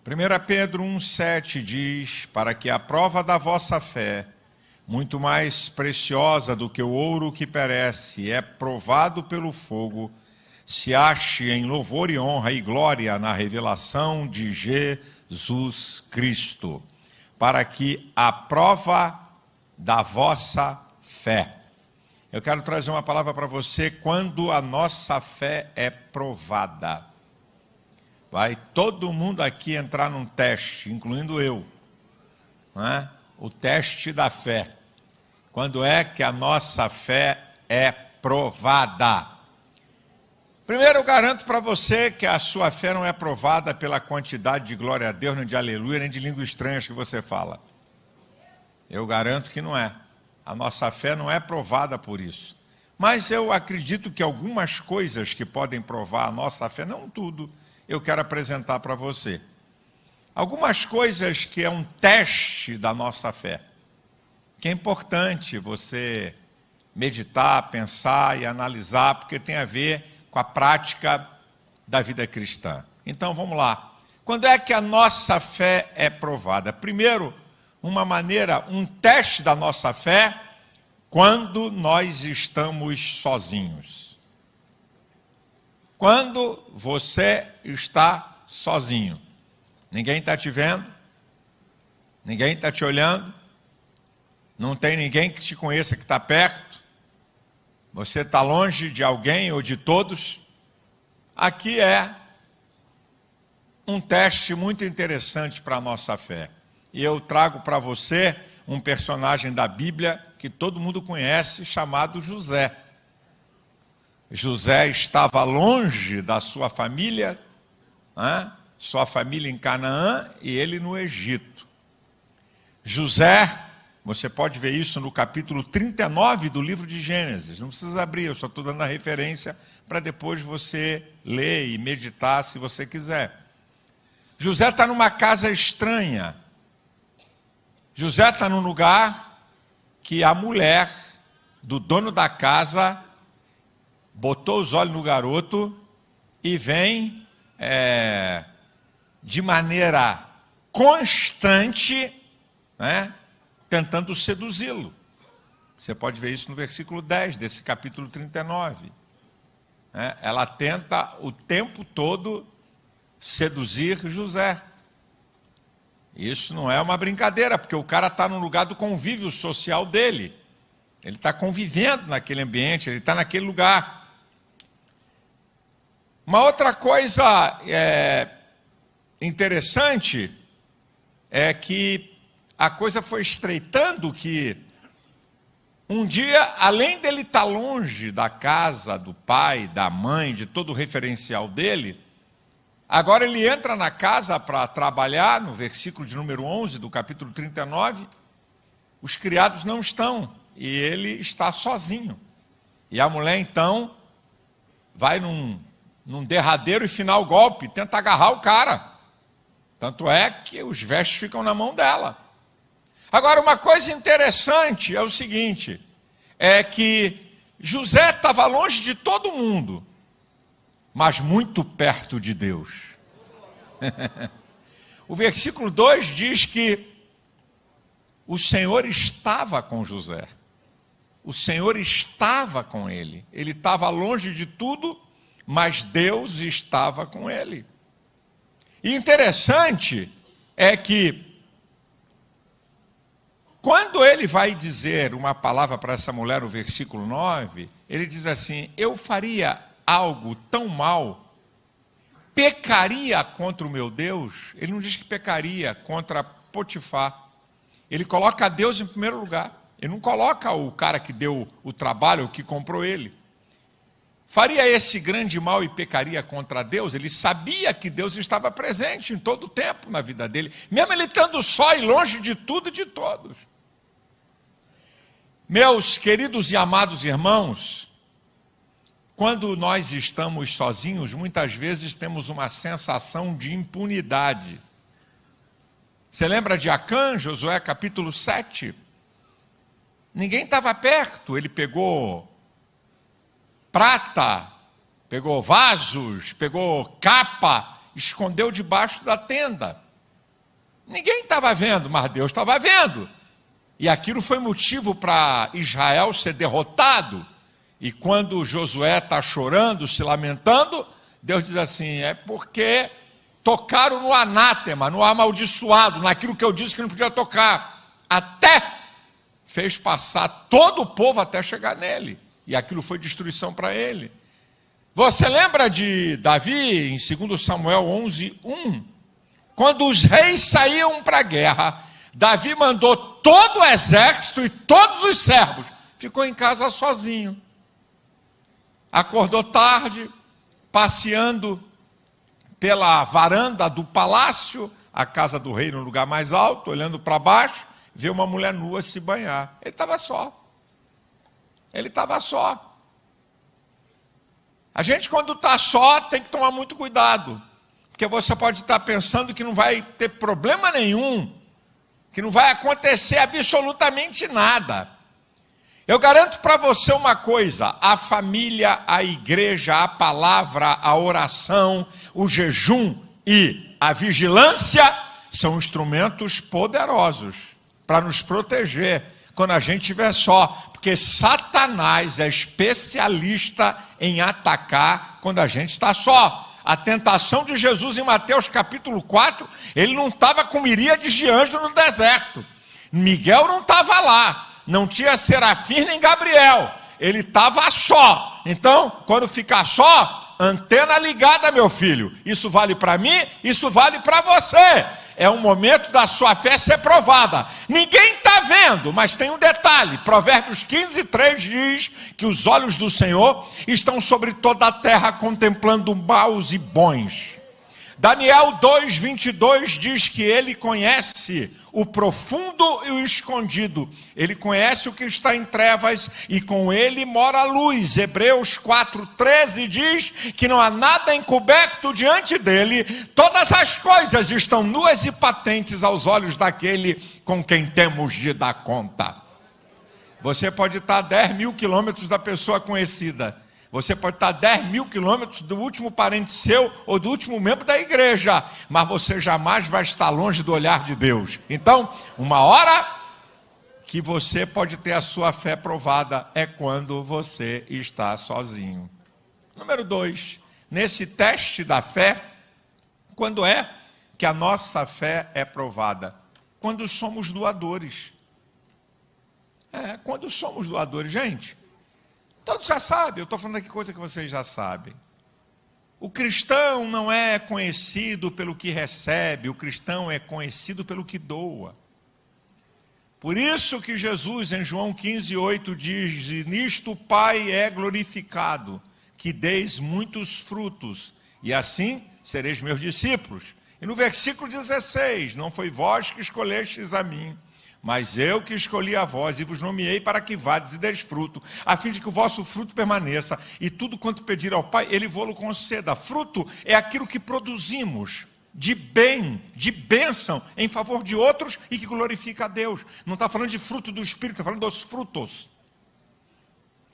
1 Pedro 1,7 diz: para que a prova da vossa fé, muito mais preciosa do que o ouro que perece, é provado pelo fogo, se ache em louvor e honra e glória na revelação de Jesus Cristo. Para que a prova da vossa fé. Eu quero trazer uma palavra para você: quando a nossa fé é provada. Vai todo mundo aqui entrar num teste, incluindo eu, não é? O teste da fé. Quando é que a nossa fé é provada? Primeiro, eu garanto para você que a sua fé não é provada pela quantidade de glória a Deus, nem de aleluia, nem de línguas estranhas que você fala. Eu garanto que não é. A nossa fé não é provada por isso. Mas eu acredito que algumas coisas que podem provar a nossa fé, não tudo, eu quero apresentar para você. Algumas coisas que é um teste da nossa fé, que é importante você meditar, pensar e analisar, porque tem a ver com a prática da vida cristã. Então vamos lá. Quando é que a nossa fé é provada? Primeiro, um teste da nossa fé, quando nós estamos sozinhos. Quando você está sozinho. Ninguém está te vendo, ninguém está te olhando, não tem ninguém que te conheça que está perto, você está longe de alguém ou de todos. Aqui é um teste muito interessante para a nossa fé. E eu trago para você um personagem da Bíblia que todo mundo conhece, chamado José. José estava longe da sua família, sua família em Canaã e ele no Egito. José, você pode ver isso no capítulo 39 do livro de Gênesis. Não precisa abrir, eu só estou dando a referência para depois você ler e meditar se você quiser. José está numa casa estranha. José está num lugar que a mulher do dono da casa botou os olhos no garoto e vem de maneira constante, tentando seduzi-lo. Você pode ver isso no versículo 10 desse capítulo 39. Ela tenta o tempo todo seduzir José. Isso não é uma brincadeira, porque o cara está no lugar do convívio social dele. Ele está convivendo naquele ambiente, ele está naquele lugar. Uma outra coisa interessante é que a coisa foi estreitando, que um dia, além dele estar longe da casa, do pai, da mãe, de todo o referencial dele, agora ele entra na casa para trabalhar, no versículo de número 11 do capítulo 39, os criados não estão, e ele está sozinho. E a mulher, então, vai num derradeiro e final golpe, tenta agarrar o cara. Tanto é que os vestes ficam na mão dela. Agora, uma coisa interessante é o seguinte, é que José estava longe de todo mundo, mas muito perto de Deus. O versículo 2 diz que o Senhor estava com José. O Senhor estava com ele. Ele estava longe de tudo, mas Deus estava com ele. E interessante é que quando ele vai dizer uma palavra para essa mulher, no versículo 9, ele diz assim: eu faria algo tão mal, pecaria contra o meu Deus. Ele não diz que pecaria contra Potifar. Ele coloca Deus em primeiro lugar. Ele não coloca o cara que deu o trabalho, o que comprou ele. Faria esse grande mal e pecaria contra Deus? Ele sabia que Deus estava presente em todo o tempo na vida dele, mesmo ele estando só e longe de tudo e de todos. Meus queridos e amados irmãos, quando nós estamos sozinhos, muitas vezes temos uma sensação de impunidade. Você lembra de Acã, Josué capítulo 7? Ninguém estava perto, ele pegou prata, pegou vasos, pegou capa, escondeu debaixo da tenda. Ninguém estava vendo, mas Deus estava vendo. E aquilo foi motivo para Israel ser derrotado. E quando Josué está chorando, se lamentando, Deus diz assim, é porque tocaram no anátema, no amaldiçoado, naquilo que eu disse que não podia tocar. Até fez passar todo o povo até chegar nele. E aquilo foi destruição para ele. Você lembra de Davi, em 2 Samuel 11:1? Quando os reis saíam para a guerra, Davi mandou todo o exército e todos os servos. Ficou em casa sozinho. Acordou tarde, passeando pela varanda do palácio, a casa do rei no lugar mais alto, olhando para baixo, vê uma mulher nua se banhar. Ele estava só. Ele estava só. A gente, quando está só, tem que tomar muito cuidado. Porque você pode estar pensando que não vai ter problema nenhum, que não vai acontecer absolutamente nada. Eu garanto para você uma coisa, a família, a igreja, a palavra, a oração, o jejum e a vigilância são instrumentos poderosos para nos proteger quando a gente estiver só. Porque Satanás é especialista em atacar quando a gente está só. A tentação de Jesus em Mateus capítulo 4, ele não estava com miríades de anjos no deserto. Miguel não estava lá, não tinha Serafim nem Gabriel, ele estava só. Então, quando ficar só, antena ligada, meu filho. Isso vale para mim, isso vale para você. É um momento da sua fé ser provada. Ninguém está vendo, mas tem um detalhe. Provérbios 15:3 diz que os olhos do Senhor estão sobre toda a terra, contemplando maus e bons. Daniel 2:22 diz que ele conhece o profundo e o escondido. Ele conhece o que está em trevas e com ele mora a luz. Hebreus 4:13 diz que não há nada encoberto diante dele. Todas as coisas estão nuas e patentes aos olhos daquele com quem temos de dar conta. Você pode estar a 10 mil quilômetros da pessoa conhecida. Você pode estar a 10 mil quilômetros do último parente seu ou do último membro da igreja, mas você jamais vai estar longe do olhar de Deus. Então, uma hora que você pode ter a sua fé provada é quando você está sozinho. Número 2, nesse teste da fé, quando é que a nossa fé é provada? Quando somos doadores. Quando somos doadores, gente. Todos já sabem, eu estou falando aqui coisa que vocês já sabem. O cristão não é conhecido pelo que recebe, o cristão é conhecido pelo que doa. Por isso que Jesus, em João 15:8, diz: nisto o Pai é glorificado, que deis muitos frutos, e assim sereis meus discípulos. E no versículo 16, não foi vós que escolhestes a mim, mas eu que escolhi a vós e vos nomeei para que vades e deis fruto, a fim de que o vosso fruto permaneça, e tudo quanto pedir ao Pai, Ele vô-lo conceda. Fruto é aquilo que produzimos de bem, de bênção, em favor de outros e que glorifica a Deus. Não está falando de fruto do Espírito, está falando dos frutos.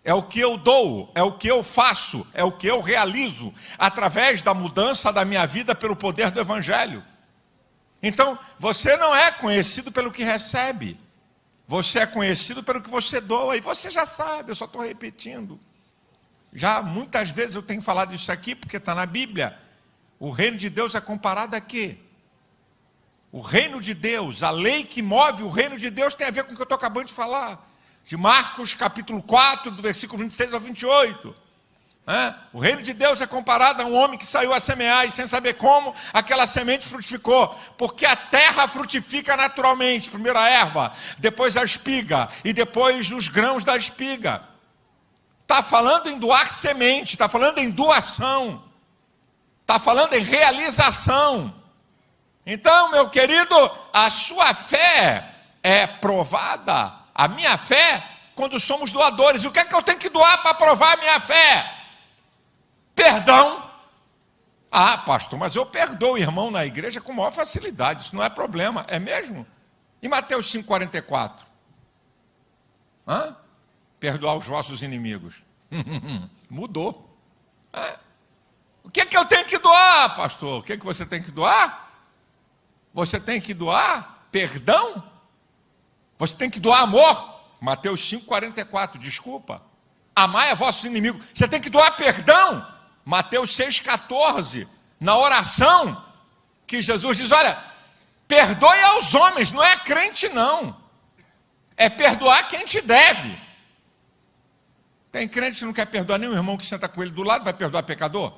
É o que eu dou, é o que eu faço, é o que eu realizo, através da mudança da minha vida pelo poder do Evangelho. Então, você não é conhecido pelo que recebe. Você é conhecido pelo que você doa. E você já sabe, eu só estou repetindo. Já muitas vezes eu tenho falado isso aqui, porque está na Bíblia. O reino de Deus é comparado a quê? O reino de Deus, a lei que move o reino de Deus tem a ver com o que eu estou acabando de falar. De Marcos capítulo 4, do versículo 26 ao 28. O reino de Deus é comparado a um homem que saiu a semear e sem saber como aquela semente frutificou, porque a terra frutifica naturalmente, primeiro a erva, depois a espiga e depois os grãos da espiga. Está falando em doar semente, está falando em doação, está falando em realização. Então, meu querido, a sua fé é provada, a minha fé, quando somos doadores. E o que é que eu tenho que doar para provar a minha fé? Perdão. Ah, pastor, mas eu perdoo o irmão na igreja com maior facilidade, isso não é problema, é mesmo? E Mateus 5,44? Perdoar os vossos inimigos. Mudou. O que é que eu tenho que doar, pastor? O que é que você tem que doar? Você tem que doar perdão? Você tem que doar amor? Mateus 5,44, desculpa. Amai a vossos inimigos. Você tem que doar perdão? Mateus 6,14. Na oração, que Jesus diz, olha, perdoe aos homens, não é crente não. É perdoar quem te deve. Tem crente que não quer perdoar nem o irmão que senta com ele do lado, vai perdoar pecador?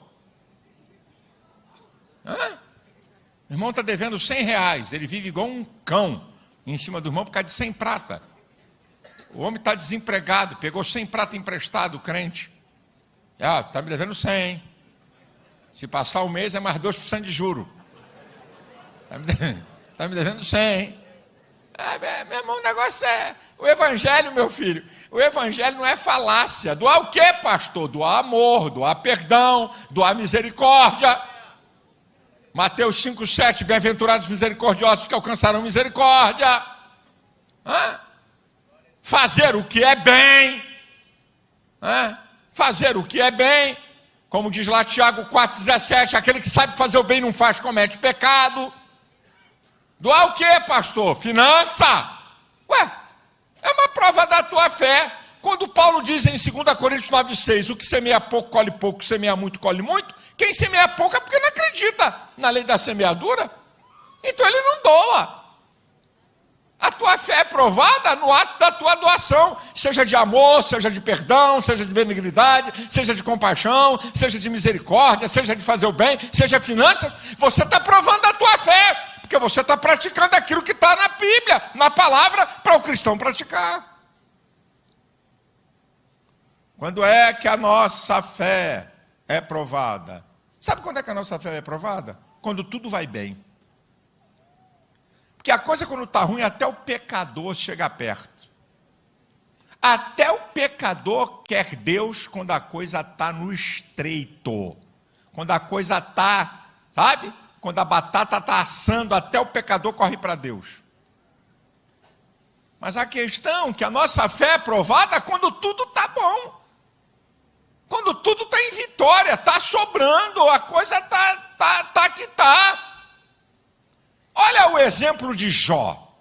O irmão está devendo R$100, ele vive igual um cão em cima do irmão por causa de 100 prata. O homem está desempregado, pegou 100 prata emprestado, o crente. Está me devendo 100. Se passar um mês é mais 2% de juro. Está me devendo 100. Meu irmão, o negócio é... O evangelho, meu filho, o evangelho não é falácia. Doar o quê, pastor? Doar amor, doar perdão, doar misericórdia. Mateus 5,7, bem-aventurados misericordiosos que alcançarão misericórdia. Fazer o que é bem. Fazer o que é bem. Como diz lá Tiago 4,17, aquele que sabe fazer o bem não faz, comete pecado. Doar o quê, pastor? Finança. É uma prova da tua fé. Quando Paulo diz em 2 Coríntios 9,6, o que semeia pouco, colhe pouco, o que semeia muito, colhe muito, quem semeia pouco é porque não acredita na lei da semeadura. Então ele não doa. A tua fé é provada no ato da tua doação, seja de amor, seja de perdão, seja de benignidade, seja de compaixão, seja de misericórdia, seja de fazer o bem, seja finanças. Você está provando a tua fé, porque você está praticando aquilo que está na Bíblia, na palavra, para o cristão praticar. Quando é que a nossa fé é provada? Sabe quando é que a nossa fé é provada? Quando tudo vai bem. Porque a coisa quando está ruim, até o pecador chega perto. Até o pecador quer Deus quando a coisa está no estreito. Quando a coisa está, sabe? Quando a batata está assando, até o pecador corre para Deus. Mas a questão é que a nossa fé é provada quando tudo está bom. Quando tudo está em vitória, está sobrando, a coisa está que está. Olha o exemplo de Jó.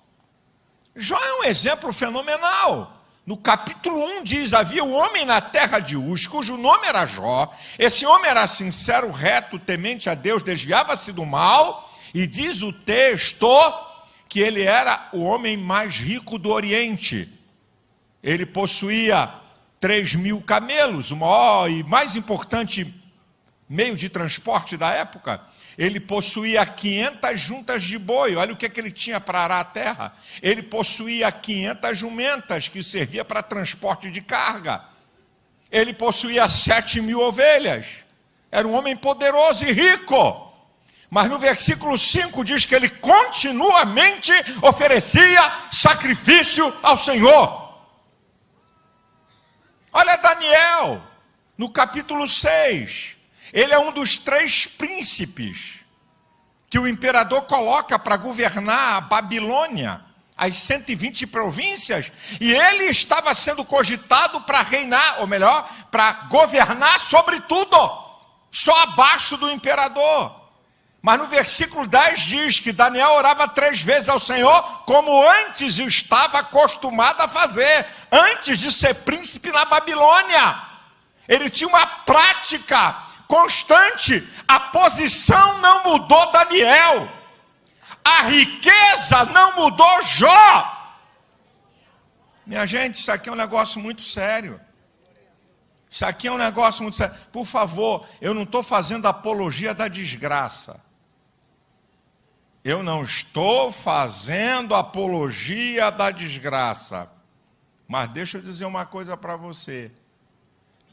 Jó é um exemplo fenomenal. No capítulo 1 diz, havia um homem na terra de Uz, cujo nome era Jó. Esse homem era sincero, reto, temente a Deus, desviava-se do mal. E diz o texto que ele era o homem mais rico do Oriente. Ele possuía 3.000 camelos, o maior e mais importante meio de transporte da época. Ele possuía 500 juntas de boi, olha o que ele tinha para arar a terra. Ele possuía 500 jumentas, que servia para transporte de carga. Ele possuía 7.000 ovelhas. Era um homem poderoso e rico. Mas no versículo 5 diz que ele continuamente oferecia sacrifício ao Senhor. Olha Daniel, no capítulo 6. Ele é um dos 3 príncipes que o imperador coloca para governar a Babilônia, as 120 províncias, e ele estava sendo cogitado para reinar, ou melhor, para governar sobre tudo, só abaixo do imperador. Mas no versículo 10 diz que Daniel orava 3 vezes ao Senhor, como antes estava acostumado a fazer, antes de ser príncipe na Babilônia. Ele tinha uma prática constante, a posição não mudou Daniel, a riqueza não mudou Jó. Minha gente, isso aqui é um negócio muito sério. Isso aqui é um negócio muito sério. Por favor, eu não estou fazendo apologia da desgraça. Eu não estou fazendo apologia da desgraça. Mas deixa eu dizer uma coisa para você.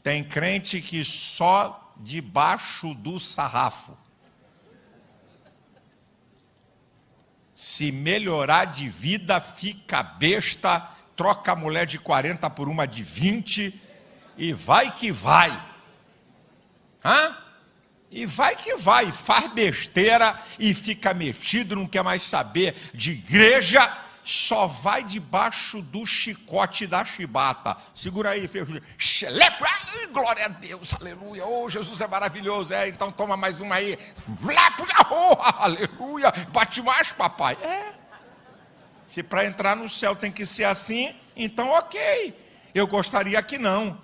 Tem crente que só debaixo do sarrafo. Se melhorar de vida, fica besta, troca a mulher de 40 por uma de 20 e vai que vai. E vai que vai, faz besteira e fica metido, não quer mais saber de igreja, só vai debaixo do chicote da chibata. Segura aí, filho. Ai, glória a Deus, aleluia. Oh, Jesus é maravilhoso. Então toma mais uma aí. Oh, aleluia. Bate mais, papai. Se para entrar no céu tem que ser assim, então ok. Eu gostaria que não.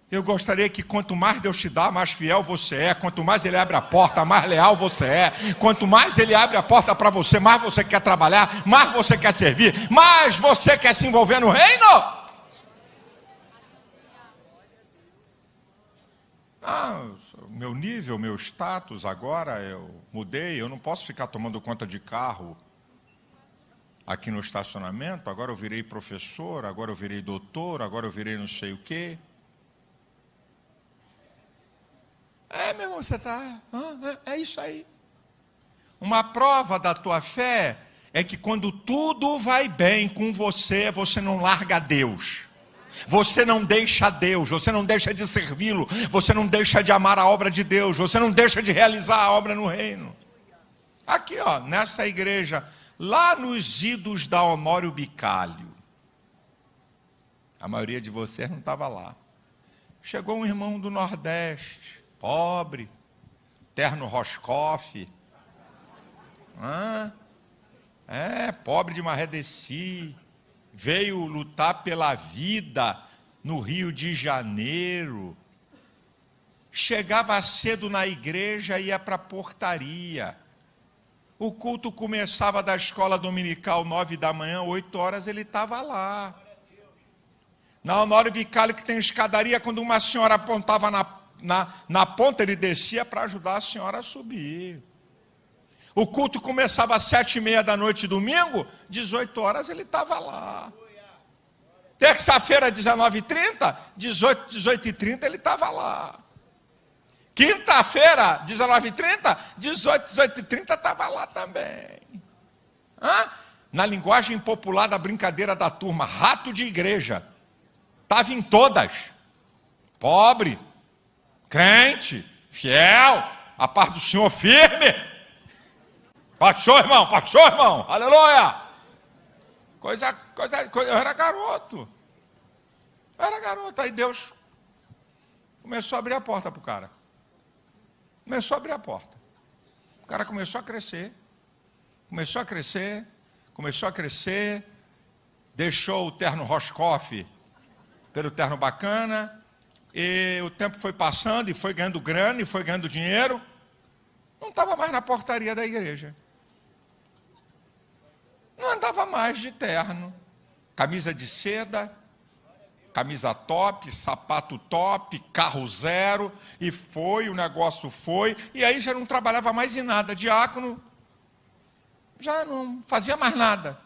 Eu gostaria que quanto mais Deus te dá, mais fiel você é. Quanto mais Ele abre a porta, mais leal você é. Quanto mais Ele abre a porta para você, mais você quer trabalhar, mais você quer servir, mais você quer se envolver no reino. Meu nível, meu status agora, eu mudei. Eu não posso ficar tomando conta de carro aqui no estacionamento. Agora eu virei professor, agora eu virei doutor, agora eu virei não sei o quê. Meu irmão, você está... É isso aí. Uma prova da tua fé é que quando tudo vai bem com você, você não larga Deus. Você não deixa Deus, você não deixa de servi-lo, você não deixa de amar a obra de Deus, você não deixa de realizar a obra no reino. Aqui, nessa igreja, lá nos idos da Honório Bicalho. A maioria de vocês não estava lá. Chegou um irmão do Nordeste, pobre, terno Roscoff, pobre de Marredeci, veio lutar pela vida no Rio de Janeiro, chegava cedo na igreja e ia para a portaria, o culto começava da escola dominical 9 da manhã, 8 horas ele estava lá, na Honório Bicalho que tem escadaria, quando uma senhora apontava na ponta, ele descia para ajudar a senhora a subir. O culto começava às 7h30 da noite, domingo, 18 horas ele estava lá. Terça-feira, 19h30, 18h30 ele estava lá. Quinta-feira, 19h30, 18h30 estava lá também. Na linguagem popular da brincadeira da turma, rato de igreja. Estava em todas. Pobre, crente, fiel, a paz do Senhor firme. Paz do Senhor, irmão, aleluia. Eu era garoto, aí Deus começou a abrir a porta para o cara. O cara começou a crescer, deixou o terno Roscoff pelo terno bacana, e o tempo foi passando, e foi ganhando grana, e foi ganhando dinheiro, não estava mais na portaria da igreja. Não andava mais de terno, camisa de seda, camisa top, sapato top, carro zero, e o negócio foi, e aí já não trabalhava mais em nada, diácono, já não fazia mais nada,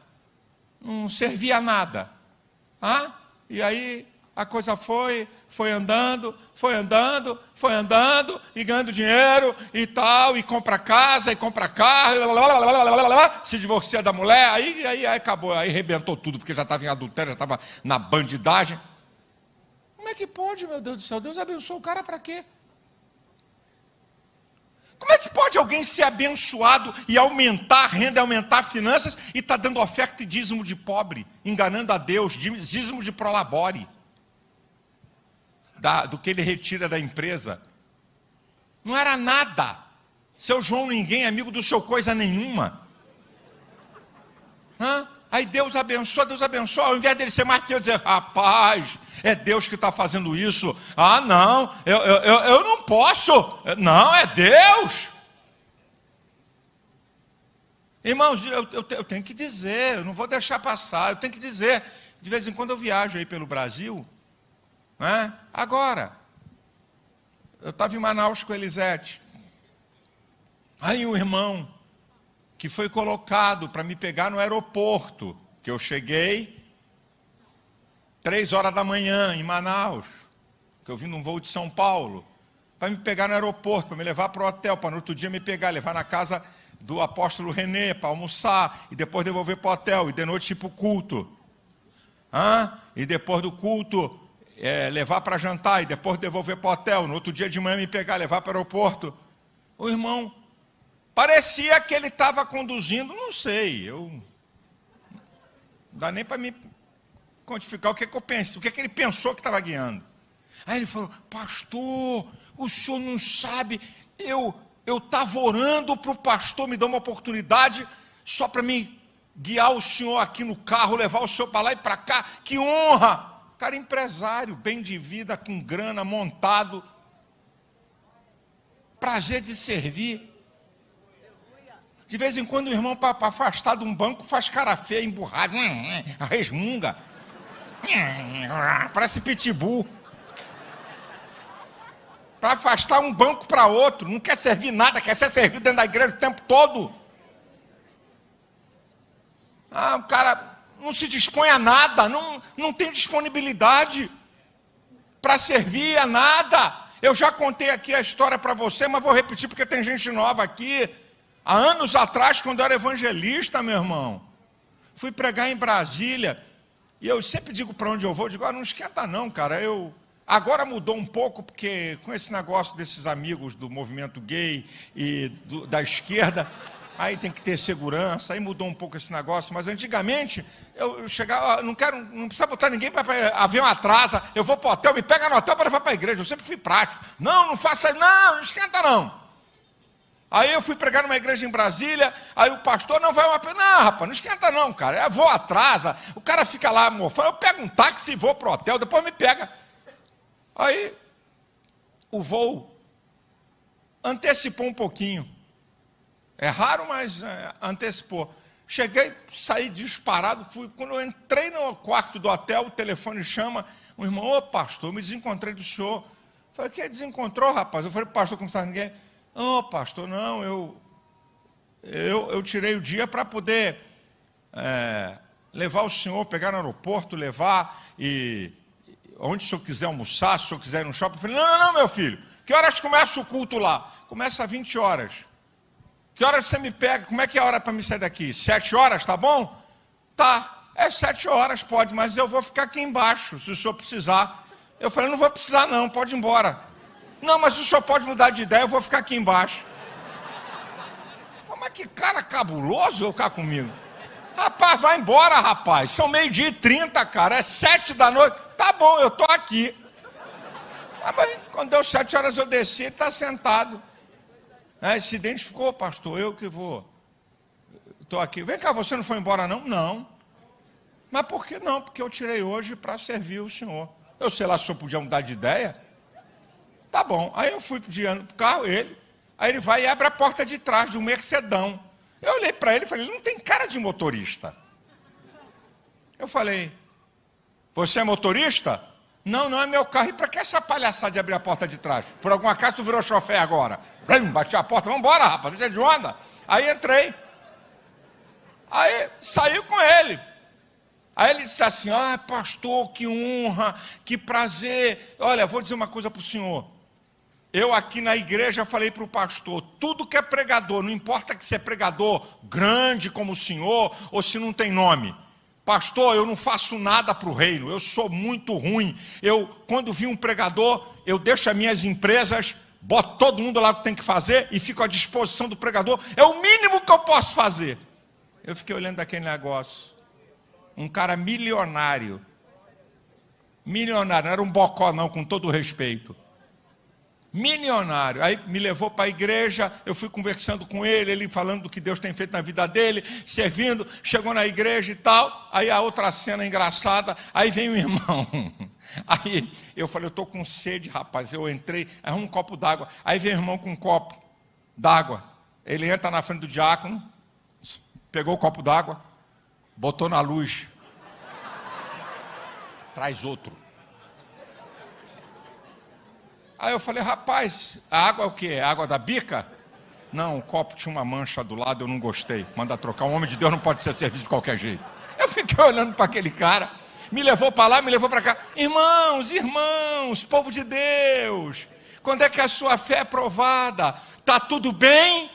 não servia nada, e aí a coisa foi andando, e ganhando dinheiro, e tal, e compra casa, e compra carro, se divorcia da mulher, aí acabou, aí arrebentou tudo, porque já estava em adultério, já estava na bandidagem. Como é que pode, meu Deus do céu? Deus abençoou o cara para quê? Como é que pode alguém ser abençoado e aumentar a renda, aumentar finanças, e está dando oferta e dízimo de pobre, enganando a Deus, dízimo de prolabore? Do que ele retira da empresa. Não era nada. Seu João ninguém, amigo do seu coisa nenhuma. Aí Deus abençoa, ao invés dele ser mais fiel, dizer, rapaz, é Deus que está fazendo isso. Não, eu não posso. Não, é Deus. Irmãos, eu tenho que dizer, eu não vou deixar passar, eu tenho que dizer. De vez em quando eu viajo aí pelo Brasil, agora, eu estava em Manaus com a Elisete, aí um irmão que foi colocado para me pegar no aeroporto, que eu cheguei 3 horas da manhã em Manaus, que eu vim num voo de São Paulo, para me pegar no aeroporto, para me levar para o hotel, para no outro dia me pegar, levar na casa do apóstolo René, para almoçar, e depois devolver para o hotel, e de noite ir para o culto, e depois do culto, levar para jantar, e depois devolver para o hotel, no outro dia de manhã me pegar, levar para o aeroporto. O irmão, parecia que ele estava conduzindo, não sei, Não dá nem para me quantificar o que eu pensei, o que ele pensou que estava guiando. Aí ele falou: pastor, o senhor não sabe, eu estava orando para o pastor me dar uma oportunidade só para mim guiar o senhor aqui no carro, levar o senhor para lá e para cá, que honra! Cara, empresário, bem de vida, com grana, montado, prazer de servir. De vez em quando o irmão, para afastar de um banco, faz cara feia, emburrado, resmunga, parece pitbull. Para afastar um banco para outro, não quer servir nada, quer ser servido dentro da igreja o tempo todo. O cara não se dispõe a nada, não tem disponibilidade para servir a nada. Eu já contei aqui a história para você, mas vou repetir porque tem gente nova aqui. Há anos atrás, quando eu era evangelista, meu irmão, fui pregar em Brasília, e eu sempre digo para onde eu vou, digo, não esquenta não, cara, agora mudou um pouco, porque com esse negócio desses amigos do movimento gay e da esquerda, aí tem que ter segurança, aí mudou um pouco esse negócio, mas antigamente, eu chegava, não precisa botar ninguém para avião atrasa, eu vou para o hotel, me pega no hotel para levar para a igreja, eu sempre fui prático, não faça isso, não esquenta não. Aí eu fui pregar numa igreja em Brasília, aí o pastor, não rapaz, não esquenta não, cara, eu vou atrasa, o cara fica lá mofando, eu pego um táxi e vou para o hotel, depois me pega. Aí o voo antecipou um pouquinho, é raro, mas antecipou. Cheguei, saí disparado, quando eu entrei no quarto do hotel, o telefone chama, o irmão, ô pastor, me desencontrei do senhor. Eu falei, que desencontrou, rapaz? Eu falei, pastor, como está ninguém? Não, pastor, não, eu tirei o dia para poder levar o senhor, pegar no aeroporto, levar, e onde o senhor quiser almoçar, se o senhor quiser ir no shopping. Eu falei, não, meu filho, que horas começa o culto lá? Começa às 20 horas. Que horas você me pega? Como é que é a hora para me sair daqui? 7 horas, tá bom? Tá, 7 horas, pode, mas eu vou ficar aqui embaixo, se o senhor precisar. Eu falei, não vou precisar não, pode ir embora. Não, mas o senhor pode mudar de ideia, eu vou ficar aqui embaixo. Mas que cara cabuloso eu ficar comigo. Rapaz, vai embora, rapaz. São 12h30, cara. É 7 da noite. Tá bom, eu tô aqui. Mas quando deu 7 horas eu desci, ele está sentado. Se identificou, pastor, eu que vou. Estou aqui. Vem cá, você não foi embora não? Não. Mas por que não? Porque eu tirei hoje para servir o senhor. Eu sei lá se o senhor podia mudar de ideia. Tá bom, aí eu fui pedindo pro carro, aí ele vai e abre a porta de trás de um Mercedão. Eu olhei para ele e falei, ele não tem cara de motorista. Eu falei, você é motorista? Não é meu carro. E para que essa palhaçada de abrir a porta de trás? Por algum acaso tu virou chofé agora? Bati a porta, vamos embora, rapaz, deixa de onda. Aí entrei. Aí saí com ele. Aí ele disse assim, pastor, que honra, que prazer. Olha, vou dizer uma coisa para o senhor. Eu aqui na igreja falei para o pastor, tudo que é pregador, não importa que você é pregador grande como o senhor, ou se não tem nome. Pastor, eu não faço nada para o reino, eu sou muito ruim. Quando vi um pregador, eu deixo as minhas empresas, boto todo mundo lá que tem que fazer e fico à disposição do pregador. É o mínimo que eu posso fazer. Eu fiquei olhando aquele negócio. Um cara milionário. Milionário, não era um bocó não, com todo o respeito. Milionário, aí me levou para a igreja, eu fui conversando com ele falando do que Deus tem feito na vida dele, servindo, chegou na igreja e tal, aí a outra cena engraçada, aí vem o irmão, aí eu falei, eu estou com sede, rapaz, eu entrei, aí um copo d'água, aí vem o irmão com um copo d'água, ele entra na frente do diácono, pegou o copo d'água, botou na luz, traz outro. Aí eu falei, rapaz, a água é o quê? É água da bica? Não, o copo tinha uma mancha do lado, eu não gostei. Manda trocar, um homem de Deus não pode ser servido de qualquer jeito. Eu fiquei olhando para aquele cara, me levou para lá, me levou para cá. Irmãos, povo de Deus, quando é que a sua fé é provada? Está tudo bem?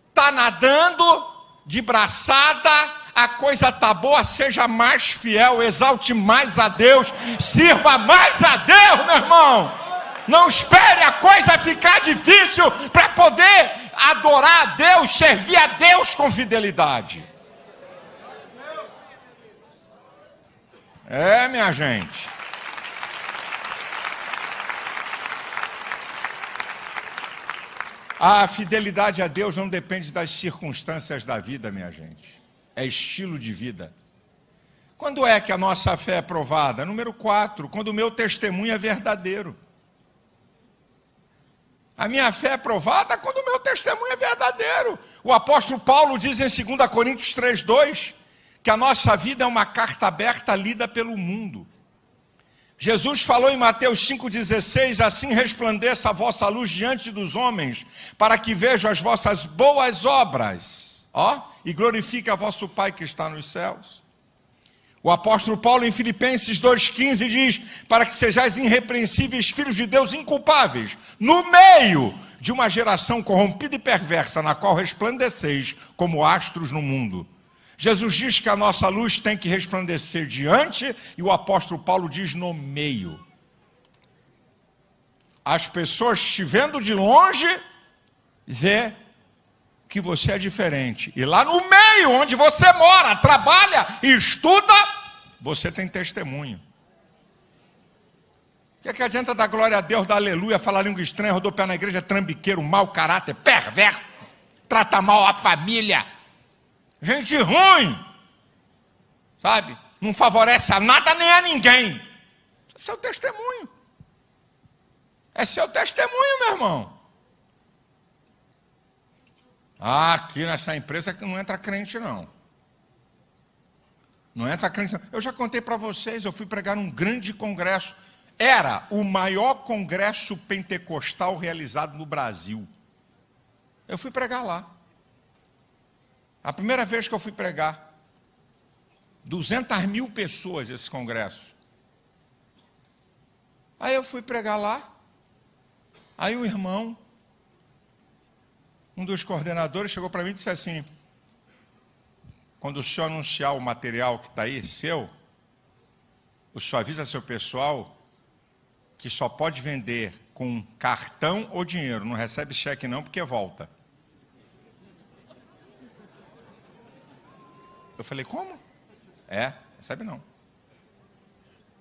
Está nadando? De braçada? A coisa está boa? Seja mais fiel, exalte mais a Deus, sirva mais a Deus, meu irmão. Não espere a coisa ficar difícil para poder adorar a Deus, servir a Deus com fidelidade. É, minha gente. A fidelidade a Deus não depende das circunstâncias da vida, minha gente. É estilo de vida. Quando é que a nossa fé é provada? Número 4, quando o meu testemunho é verdadeiro. A minha fé é provada quando o meu testemunho é verdadeiro. O apóstolo Paulo diz em 2 Coríntios 3:2 que a nossa vida é uma carta aberta lida pelo mundo. Jesus falou em Mateus 5,16, assim resplandeça a vossa luz diante dos homens, para que vejam as vossas boas obras, e glorifique a vosso Pai que está nos céus. O apóstolo Paulo em Filipenses 2,15 diz, para que sejais irrepreensíveis filhos de Deus inculpáveis, no meio de uma geração corrompida e perversa, na qual resplandeceis como astros no mundo. Jesus diz que a nossa luz tem que resplandecer diante, e o apóstolo Paulo diz no meio. As pessoas te vendo de longe, vê que você é diferente. E lá no meio, onde você mora, trabalha e estuda, você tem testemunho. O que adianta dar glória a Deus, dar aleluia, falar língua estranha, rodopiar na igreja, trambiqueiro, mau caráter, perverso, trata mal a família, gente ruim, sabe? Não favorece a nada nem a ninguém. É seu testemunho. É seu testemunho, meu irmão. Aqui nessa empresa que não entra crente, não. Não entra crente, não. Eu já contei para vocês, eu fui pregar num grande congresso. Era o maior congresso pentecostal realizado no Brasil. Eu fui pregar lá. A primeira vez que eu fui pregar. 200.000 pessoas esse congresso. Aí eu fui pregar lá. Aí o irmão, um dos coordenadores, chegou para mim e disse assim, quando o senhor anunciar o material que está aí, seu, o senhor avisa seu pessoal que só pode vender com cartão ou dinheiro, não recebe cheque não, porque volta. Eu falei, como? Recebe não.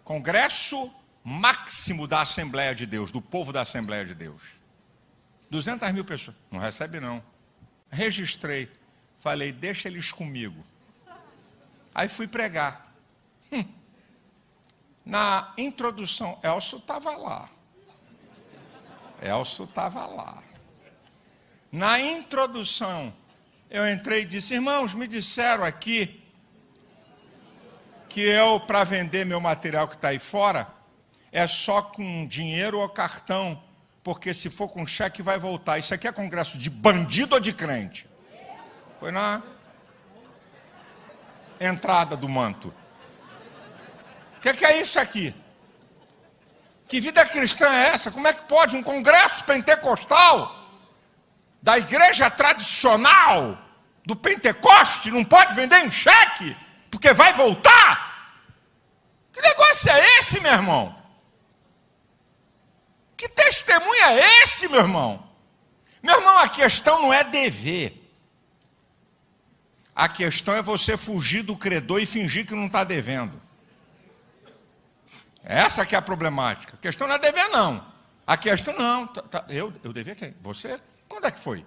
Congresso máximo da Assembleia de Deus, do povo da Assembleia de Deus. 200.000 pessoas. Não recebe não. Registrei. Falei, deixa eles comigo. Aí fui pregar. Na introdução, Elcio estava lá. Na introdução, eu entrei e disse, irmãos, me disseram aqui que eu, para vender meu material que está aí fora, é só com dinheiro ou cartão, porque se for com cheque vai voltar. Isso aqui é congresso de bandido ou de crente? Foi na entrada do manto. O que é isso aqui? Que vida cristã é essa? Como é que pode um congresso pentecostal da igreja tradicional do Pentecoste não pode vender em cheque? Porque vai voltar? Que negócio é esse, meu irmão? Que testemunho é esse, meu irmão? Meu irmão, a questão não é dever. A questão é você fugir do credor e fingir que não está devendo. Essa que é a problemática. A questão não é dever, não. A questão não. Eu devia quem? Você? Quando é que foi?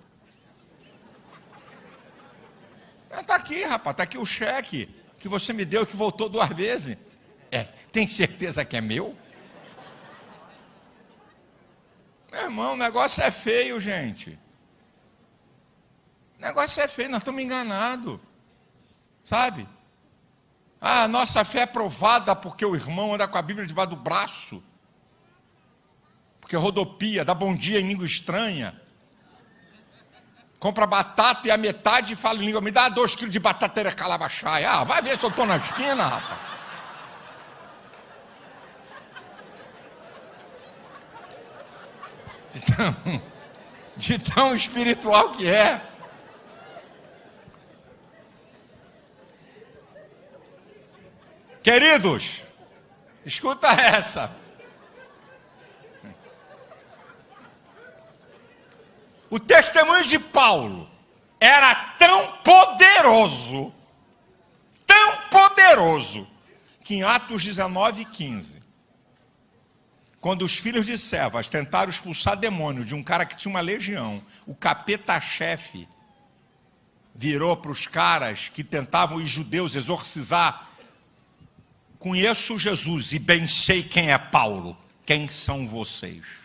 Está aqui, rapaz. Está aqui o cheque que você me deu, que voltou 2 vezes. Tem certeza que é meu? Meu irmão, o negócio é feio, gente. O negócio é feio, nós estamos enganados. Sabe? A nossa fé é provada porque o irmão anda com a Bíblia debaixo do braço. Porque rodopia, dá bom dia em língua estranha. Compra batata e a metade fala em língua. Me dá 2 quilos de batateira calabachaia. Vai ver se eu estou na esquina, rapaz. De tão espiritual que é. Queridos, escuta essa. O testemunho de Paulo era tão poderoso, que em Atos 19:15, quando os filhos de Cefas tentaram expulsar demônio de um cara que tinha uma legião, o capeta-chefe virou para os caras que tentavam, os judeus, exorcizar: conheço Jesus e bem sei quem é Paulo. Quem são vocês?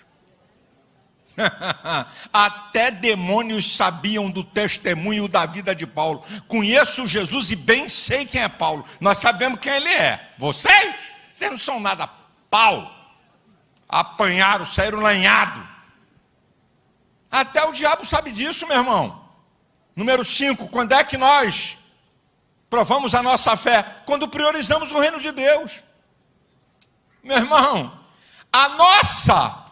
Até demônios sabiam do testemunho da vida de Paulo. Conheço Jesus e bem sei quem é Paulo. Nós sabemos quem ele é. Vocês não são nada. Paulo. Apanharam, saíram lanhados. Até o diabo sabe disso, meu irmão. Número 5, quando é que nós provamos a nossa fé? Quando priorizamos o reino de Deus. Meu irmão, a nossa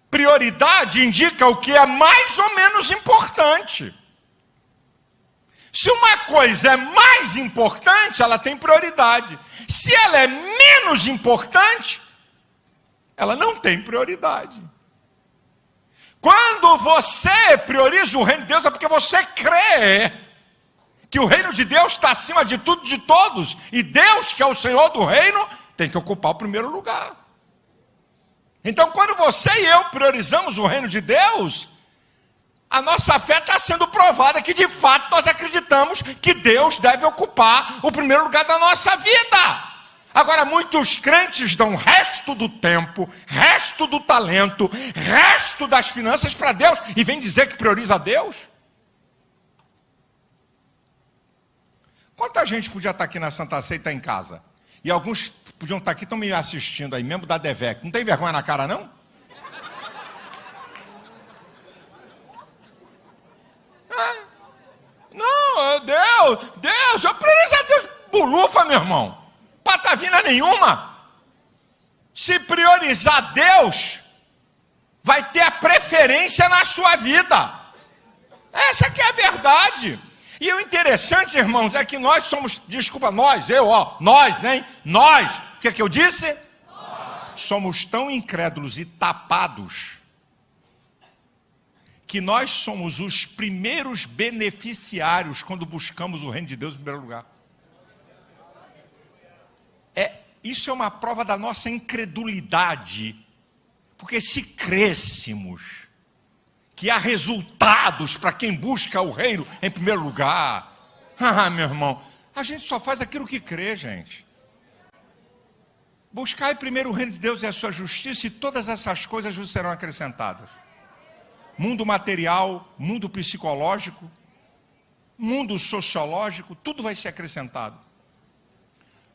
prioridade indica o que é mais ou menos importante. Se uma coisa é mais importante, ela tem prioridade. Se ela é menos importante, ela não tem prioridade. Quando você prioriza o reino de Deus, é porque você crê que o reino de Deus está acima de tudo e de todos. E Deus, que é o Senhor do reino, tem que ocupar o primeiro lugar. Então, quando você e eu priorizamos o reino de Deus, a nossa fé está sendo provada que, de fato, nós acreditamos que Deus deve ocupar o primeiro lugar da nossa vida. Agora, muitos crentes dão resto do tempo, resto do talento, resto das finanças para Deus e vem dizer que prioriza a Deus? Quanta gente podia estar aqui na Santa Ceia e estar em casa? E alguns podiam estar aqui, estão me assistindo aí, membro da DEVEC. Não tem vergonha na cara, não? Não, Deus, eu priorizo a Deus. Bulufa, meu irmão. Patavina nenhuma. Se priorizar Deus, vai ter a preferência na sua vida. Essa que é a verdade. E o interessante, irmãos, é que nós somos, desculpa, nós, o que eu disse? Nós. Somos tão incrédulos e tapados que nós somos os primeiros beneficiários quando buscamos o reino de Deus em primeiro lugar. Isso é uma prova da nossa incredulidade, porque se crêssemos que há resultados para quem busca o reino em primeiro lugar, meu irmão, a gente só faz aquilo que crê, gente. Buscai primeiro o reino de Deus e a sua justiça, e todas essas coisas vos serão acrescentadas. Mundo material, mundo psicológico, mundo sociológico, tudo vai ser acrescentado.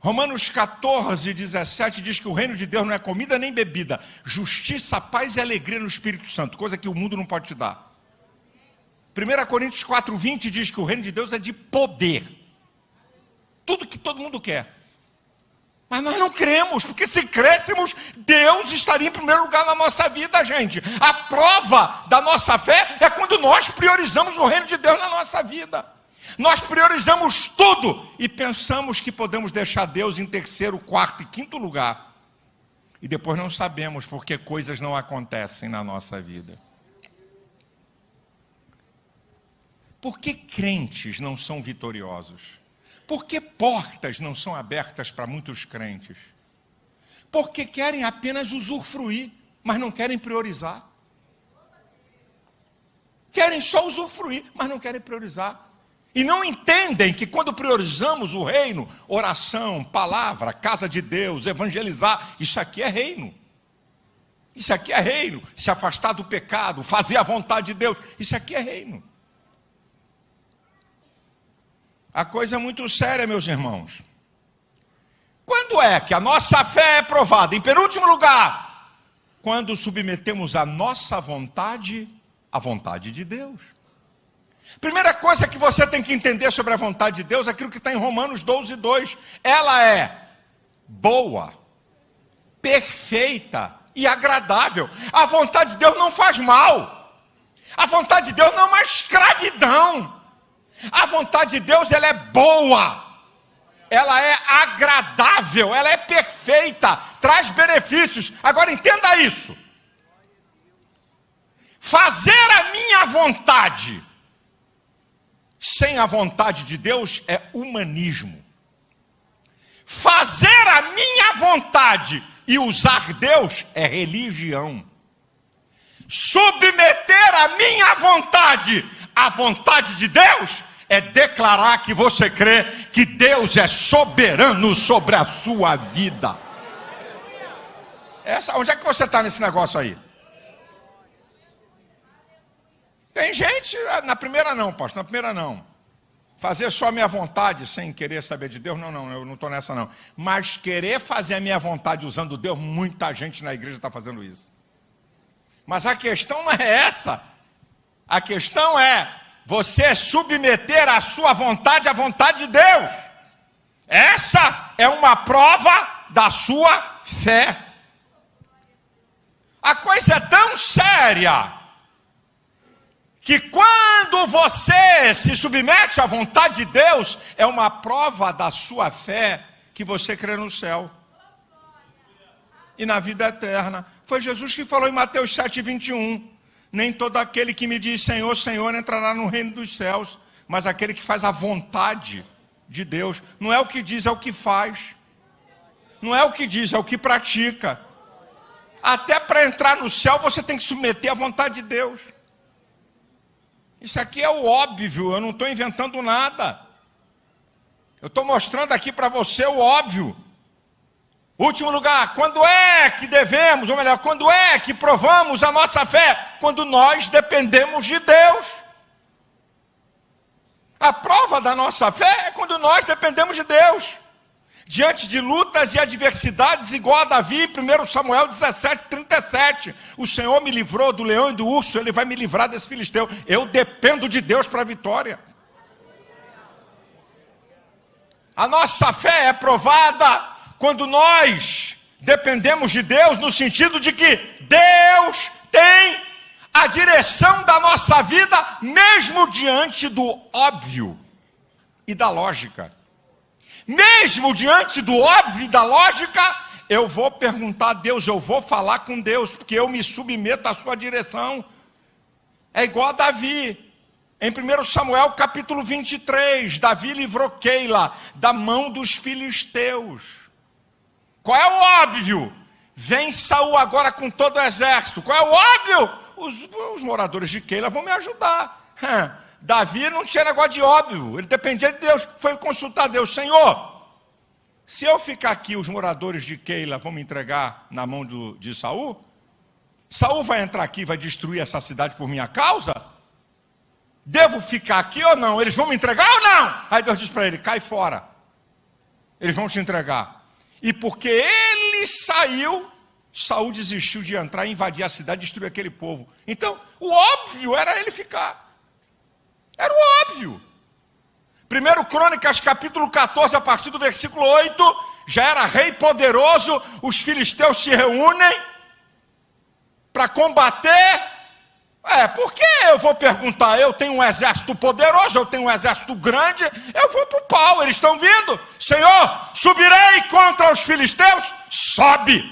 Romanos 14:17 diz que o reino de Deus não é comida nem bebida, justiça, paz e alegria no Espírito Santo, coisa que o mundo não pode te dar. 1 Coríntios 4:20 diz que o reino de Deus é de poder, tudo que todo mundo quer. Mas nós não cremos, porque se crêssemos, Deus estaria em primeiro lugar na nossa vida, gente. A prova da nossa fé é quando nós priorizamos o reino de Deus na nossa vida. Nós priorizamos tudo e pensamos que podemos deixar Deus em terceiro, quarto e quinto lugar. E depois não sabemos porque coisas não acontecem na nossa vida. Por que crentes não são vitoriosos? Por que portas não são abertas para muitos crentes? Porque querem apenas usufruir, mas não querem priorizar. Querem só usufruir, mas não querem priorizar. E não entendem que quando priorizamos o reino, oração, palavra, casa de Deus, evangelizar, isso aqui é reino. Isso aqui é reino. Se afastar do pecado, fazer a vontade de Deus, isso aqui é reino. A coisa é muito séria, meus irmãos. Quando é que a nossa fé é provada? Em penúltimo lugar, quando submetemos a nossa vontade à vontade de Deus. Primeira coisa que você tem que entender sobre a vontade de Deus é aquilo que está em Romanos 12:2. Ela é boa, perfeita e agradável. A vontade de Deus não faz mal. A vontade de Deus não é uma escravidão. A vontade de Deus, ela é boa. Ela é agradável, ela é perfeita, traz benefícios. Agora entenda isso. Fazer a minha vontade sem a vontade de Deus é humanismo. fazer a minha vontade e usar Deus é religião. Submeter a minha vontade à vontade de Deus é declarar que você crê que Deus é soberano sobre a sua vida. Onde é que você está nesse negócio aí? Tem gente, na primeira não, pastor, na primeira não. Fazer só a minha vontade sem querer saber de Deus, não, eu não estou nessa não. Mas querer fazer a minha vontade usando Deus, muita gente na igreja está fazendo isso. Mas a questão não é essa. A questão é você submeter a sua vontade à vontade de Deus. Essa é uma prova da sua fé. A coisa é tão séria que quando você se submete à vontade de Deus, é uma prova da sua fé que você crê no céu e na vida eterna. Foi Jesus que falou em Mateus 7,21. Nem todo aquele que me diz Senhor, Senhor entrará no reino dos céus, mas aquele que faz a vontade de Deus. Não é o que diz, é o que faz. Não é o que diz, é o que pratica. Até para entrar no céu você tem que submeter à vontade de Deus. Isso aqui é o óbvio, eu não estou inventando nada. Eu estou mostrando aqui para você o óbvio. Último lugar, quando é que devemos, ou melhor, quando é que provamos a nossa fé? Quando nós dependemos de Deus. A prova da nossa fé é quando nós dependemos de Deus. Diante de lutas e adversidades, igual a Davi, 1 Samuel 17:37. O Senhor me livrou do leão e do urso, Ele vai me livrar desse filisteu. Eu dependo de Deus para a vitória. A nossa fé é provada quando nós dependemos de Deus, no sentido de que Deus tem a direção da nossa vida, mesmo diante do óbvio e da lógica. Mesmo diante do óbvio e da lógica, eu vou perguntar a Deus, eu vou falar com Deus, porque eu me submeto à sua direção. É igual a Davi. Em 1 Samuel capítulo 23, Davi livrou Keila da mão dos filisteus. Qual é o óbvio? Vem Saul agora com todo o exército. Qual é o óbvio? Os moradores de Keila vão me ajudar. Davi não tinha negócio de óbvio, ele dependia de Deus, foi consultar Deus. Senhor, se eu ficar aqui, os moradores de Keila vão me entregar na mão de Saul? Saul vai entrar aqui e vai destruir essa cidade por minha causa? Devo ficar aqui ou não? Eles vão me entregar ou não? Aí Deus diz para ele, cai fora. Eles vão te entregar. E porque ele saiu, Saul desistiu de entrar, invadir a cidade, destruir aquele povo. Então, o óbvio era ele ficar. Era o óbvio. 1 Crônicas capítulo 14, a partir do versículo 8, já era rei poderoso, os filisteus se reúnem para combater. Por que eu vou perguntar? Eu tenho um exército poderoso, eu tenho um exército grande, eu vou para o pau, eles estão vindo. Senhor, subirei contra os filisteus? Sobe,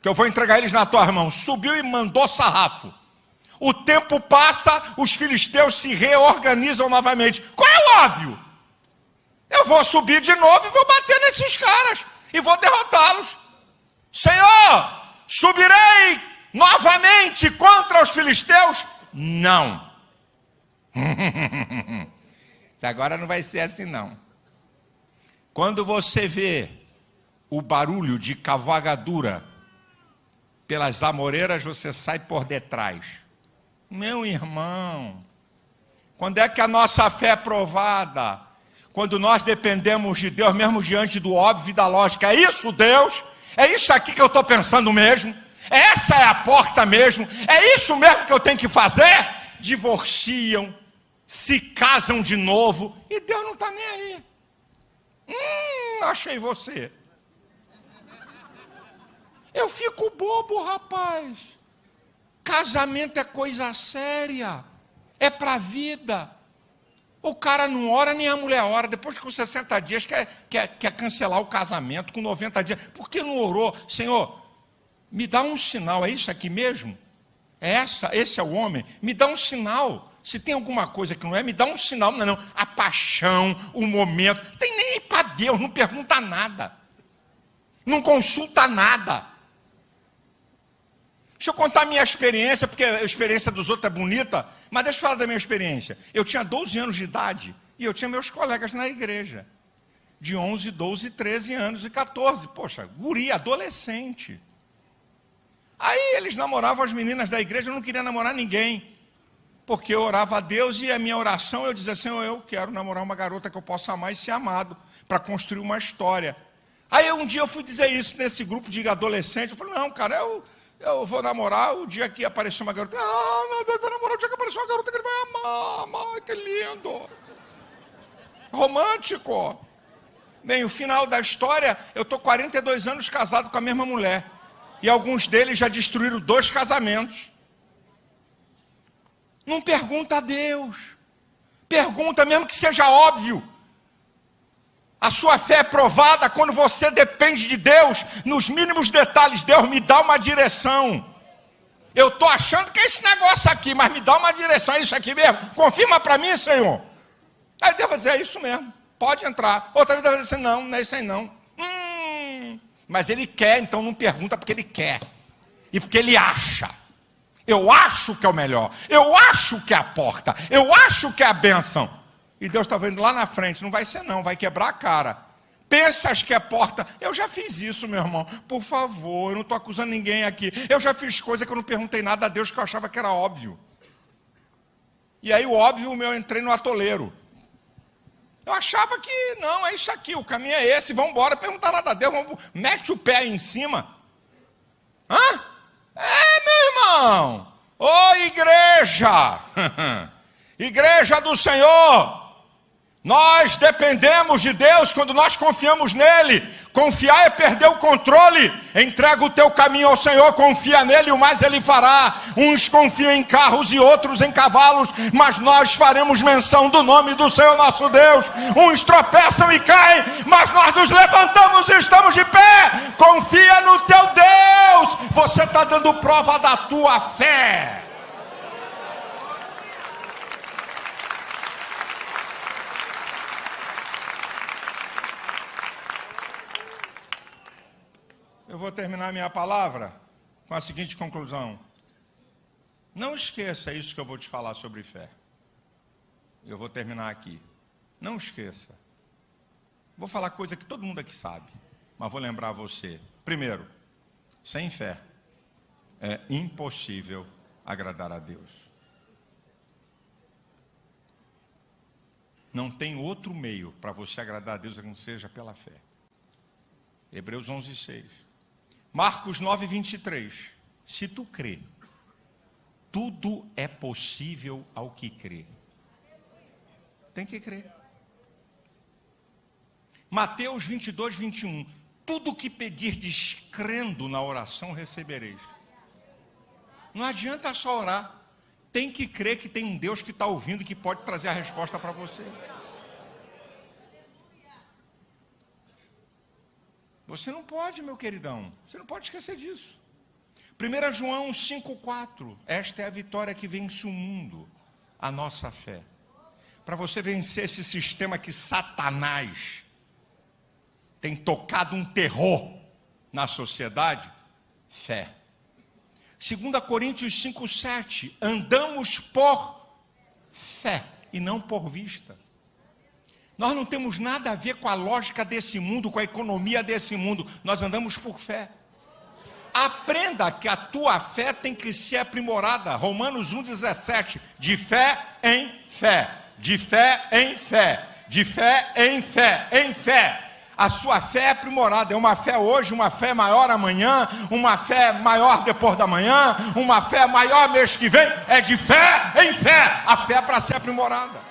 que eu vou entregar eles na tua mão. Subiu e mandou sarrafo. O tempo passa, os filisteus se reorganizam novamente. Qual é o óbvio? Eu vou subir de novo e vou bater nesses caras. E vou derrotá-los. Senhor, subirei novamente contra os filisteus? Não. Isso agora não vai ser assim não. Quando você vê o barulho de cavalgadura pelas amoreiras, você sai por detrás. Meu irmão, quando é que a nossa fé é provada? Quando nós dependemos de Deus, mesmo diante do óbvio e da lógica. É isso, Deus? É isso aqui que eu estou pensando mesmo? Essa é a porta mesmo? É isso mesmo que eu tenho que fazer? Divorciam, se casam de novo, e Deus não está nem aí. Achei você. Eu fico bobo, rapaz. Casamento é coisa séria, é para a vida. O cara não ora, nem a mulher ora. Depois que com 60 dias quer cancelar o casamento, com 90 dias. Por que não orou? Senhor, me dá um sinal, é isso aqui mesmo? Esse é o homem? Me dá um sinal. Se tem alguma coisa que não é, me dá um sinal. Não, a paixão, o momento. Tem nem para Deus, não pergunta nada. Não consulta nada. Deixa eu contar a minha experiência, porque a experiência dos outros é bonita, mas deixa eu falar da minha experiência. Eu tinha 12 anos de idade e eu tinha meus colegas na igreja. De 11, 12, 13 anos e 14. Poxa, guri, adolescente. Aí eles namoravam as meninas da igreja, eu não queria namorar ninguém. Porque eu orava a Deus e a minha oração, eu dizia, Senhor, eu quero namorar uma garota que eu possa amar e ser amado, para construir uma história. Aí um dia eu fui dizer isso nesse grupo de adolescentes, eu falei, não, cara, eu vou namorar o dia que aparecer uma garota. Ah, meu Deus, vai namorar o dia que aparecer uma garota que ele vai amar, que lindo. Romântico. Bem, o final da história, eu estou 42 anos casado com a mesma mulher. E alguns deles já destruíram 2 casamentos. Não pergunta a Deus. Pergunta mesmo que seja óbvio. A sua fé é provada quando você depende de Deus, nos mínimos detalhes. Deus, me dá uma direção. Eu estou achando que é esse negócio aqui, mas me dá uma direção. É isso aqui mesmo? Confirma para mim, Senhor. Aí Deus vai dizer, é isso mesmo. Pode entrar. Outra vez Deus vai dizer, não, não é isso aí não. Mas ele quer, então não pergunta porque ele quer. E porque ele acha. Eu acho que é o melhor. Eu acho que é a porta. Eu acho que é a bênção. E Deus está vendo lá na frente. Não vai ser não, vai quebrar a cara. Pensas que é porta? Eu já fiz isso, meu irmão. Por favor, eu não estou acusando ninguém aqui. Eu já fiz coisa que eu não perguntei nada a Deus que eu achava que era óbvio. E aí o óbvio, eu entrei no atoleiro. Eu achava que, não, é isso aqui, o caminho é esse, vamos embora, perguntar nada a Deus, mete o pé aí em cima. Hã? É, meu irmão, ô igreja, igreja do Senhor, nós dependemos de Deus quando nós confiamos nele. Confiar é perder o controle. Entrega o teu caminho ao Senhor, confia nele e o mais ele fará. Uns confiam em carros e outros em cavalos, mas nós faremos menção do nome do Senhor nosso Deus. Uns tropeçam e caem, mas nós nos levantamos e estamos de pé. Confia no teu Deus. Você está dando prova da tua fé. Eu vou terminar minha palavra com a seguinte conclusão. Não esqueça isso que eu vou te falar sobre fé. Eu vou terminar aqui. Não esqueça. Vou falar coisa que todo mundo aqui sabe, mas vou lembrar você. Primeiro, sem fé é impossível agradar a Deus. Não tem outro meio para você agradar a Deus que não seja pela fé. Hebreus 11:6. Marcos 9:23. Se tu crê, tudo é possível ao que crê. Tem que crer. Mateus 22:21. Tudo que pedirdes crendo na oração recebereis. Não adianta só orar. Tem que crer que tem um Deus que está ouvindo e que pode trazer a resposta para você. Você não pode, meu queridão. Você não pode esquecer disso. 1 João 5,4. Esta é a vitória que vence o mundo. A nossa fé. Para você vencer esse sistema que Satanás tem tocado um terror na sociedade, fé. 2 Coríntios 5,7. Andamos por fé e não por vista. Nós não temos nada a ver com a lógica desse mundo, com a economia desse mundo. Nós andamos por fé. Aprenda que a tua fé tem que ser aprimorada. Romanos 1,17. De fé em fé. De fé em fé. De fé em fé. Em fé. A sua fé é aprimorada. É uma fé hoje, uma fé maior amanhã, uma fé maior depois da manhã, uma fé maior mês que vem. É de fé em fé. A fé é para ser aprimorada.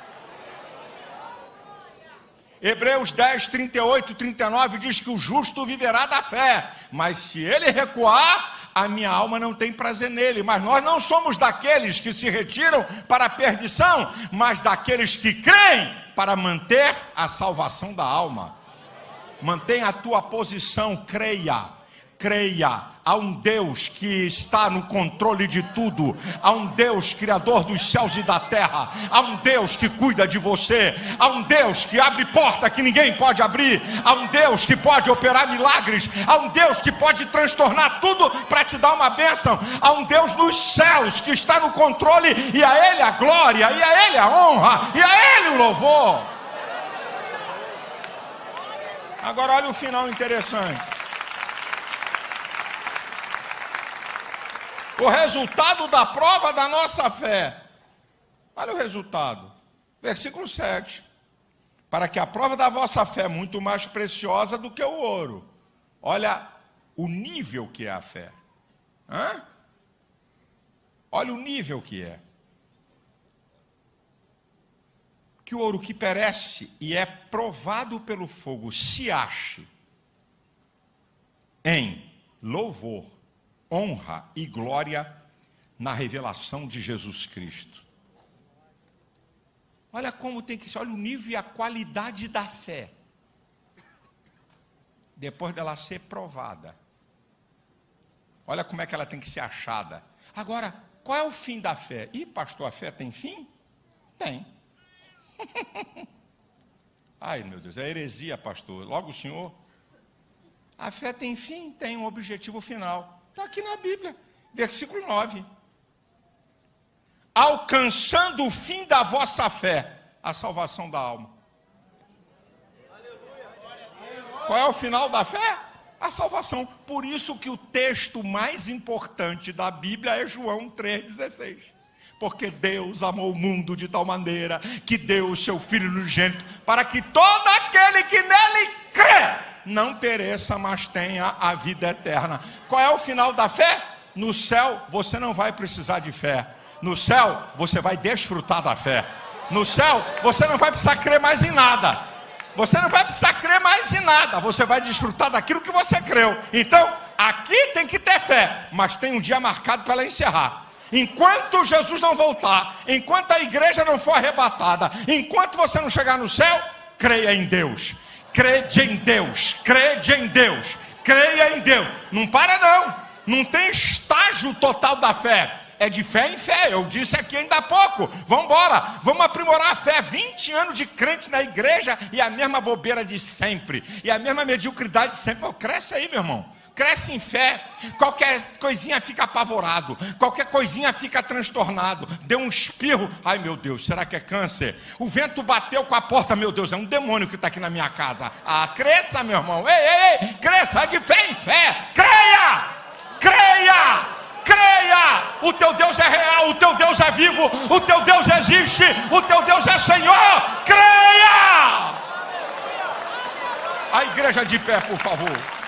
Hebreus 10, 38, 39 diz que o justo viverá da fé, mas se ele recuar, a minha alma não tem prazer nele. Mas nós não somos daqueles que se retiram para a perdição, mas daqueles que creem para manter a salvação da alma. Mantenha a tua posição, creia. Creia, há um Deus que está no controle de tudo, há um Deus criador dos céus e da terra, há um Deus que cuida de você, há um Deus que abre porta que ninguém pode abrir, há um Deus que pode operar milagres, há um Deus que pode transtornar tudo para te dar uma bênção, há um Deus nos céus que está no controle, e a Ele a glória, e a Ele a honra, e a Ele o louvor. Agora olha o final interessante. O resultado da prova da nossa fé. Olha o resultado. Versículo 7. Para que a prova da vossa fé é muito mais preciosa do que o ouro. Olha o nível que é a fé. Olha o nível que é. Que o ouro que perece e é provado pelo fogo se ache em louvor, honra e glória na revelação de Jesus Cristo. Olha como tem que ser, olha o nível e a qualidade da fé. Depois dela ser provada. Olha como é que ela tem que ser achada. Agora, qual é o fim da fé? Ih, pastor, a fé tem fim? Tem. Ai, meu Deus, é heresia, pastor. Logo o senhor. A fé tem fim, tem um objetivo final. Está aqui na Bíblia, versículo 9. Alcançando o fim da vossa fé, a salvação da alma. Qual é o final da fé? A salvação. Por isso que o texto mais importante da Bíblia é João 3,16. Porque Deus amou o mundo de tal maneira que deu o seu Filho unigênito, para que todo aquele que nele crê não pereça, mas tenha a vida eterna. Qual é o final da fé? No céu você não vai precisar de fé. No céu você vai desfrutar da fé. No céu você não vai precisar crer mais em nada. Você não vai precisar crer mais em nada. Você vai desfrutar daquilo que você creu. Então, aqui tem que ter fé, mas tem um dia marcado para ela encerrar. Enquanto Jesus não voltar, enquanto a igreja não for arrebatada, enquanto você não chegar no céu, creia em Deus. Crede em Deus, crede em Deus, creia em Deus. Não para não, não tem estágio total da fé. É de fé em fé, eu disse aqui ainda há pouco. Vamos embora, vamos aprimorar a fé. 20 anos de crente na igreja e a mesma bobeira de sempre, e a mesma mediocridade de sempre. Cresce aí, meu irmão. Cresce em fé, qualquer coisinha fica apavorado, qualquer coisinha fica transtornado, deu um espirro, ai meu Deus, será que é câncer? O vento bateu com a porta, meu Deus, é um demônio que está aqui na minha casa. Cresça, meu irmão, ei, cresça de fé em fé, creia, o teu Deus é real, o teu Deus é vivo, o teu Deus existe, o teu Deus é Senhor, creia! A igreja de pé, por favor.